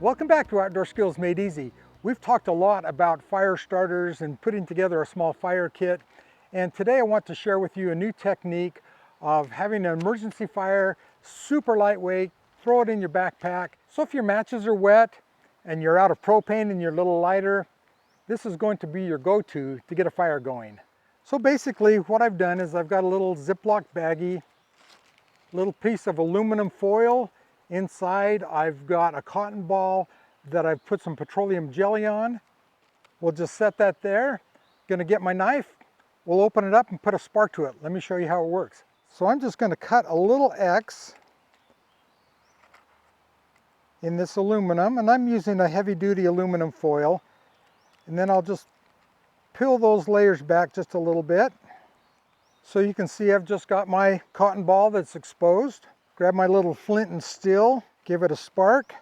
Welcome back to Outdoor Skills Made Easy. We've talked a lot about fire starters and putting together a small fire kit. And today I want to share with you a new technique of having an emergency fire, super lightweight, throw it in your backpack. So if your matches are wet and you're out of propane and you're a little lighter, this is going to be your go-to to get a fire going. So basically what I've done is I've got a little Ziploc baggie, little piece of aluminum foil. Inside I've got a cotton ball that I've put some petroleum jelly on. We'll just set that there. Gonna get my knife. We'll open it up and put a spark to it. Let me show you how it works. So I'm just gonna cut a little X in this aluminum, and I'm using a heavy-duty aluminum foil. And then I'll just peel those layers back just a little bit. So you can see I've just got my cotton ball that's exposed. Grab my little flint and steel, give it a spark,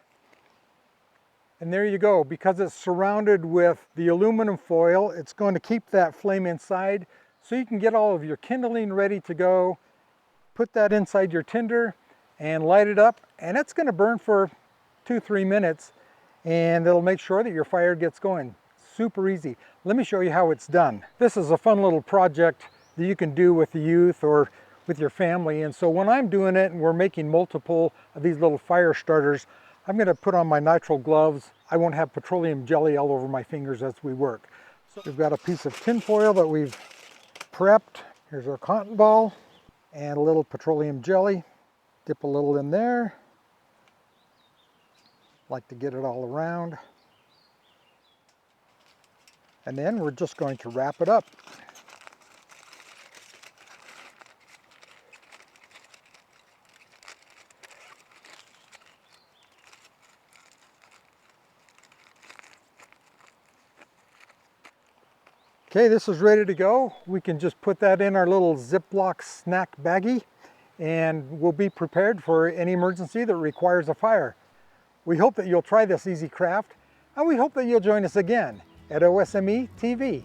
and there you go. Because it's surrounded with the aluminum foil, it's going to keep that flame inside so you can get all of your kindling ready to go. Put that inside your tinder and light it up, and it's going to burn for 2-3 minutes, and it'll make sure that your fire gets going. Super easy. Let me show you how it's done. This is a fun little project that you can do with the youth or with your family. And so when I'm doing it and we're making multiple of these little fire starters, I'm going to put on my nitrile gloves. I won't have petroleum jelly all over my fingers as we work. So we've got a piece of tin foil that we've prepped. Here's our cotton ball and a little petroleum jelly. Dip a little in there. Like to get it all around. And then we're just going to wrap it up. Okay, this is ready to go. We can just put that in our little Ziploc snack baggie and we'll be prepared for any emergency that requires a fire. We hope that you'll try this easy craft, and we hope that you'll join us again at OSMEtv.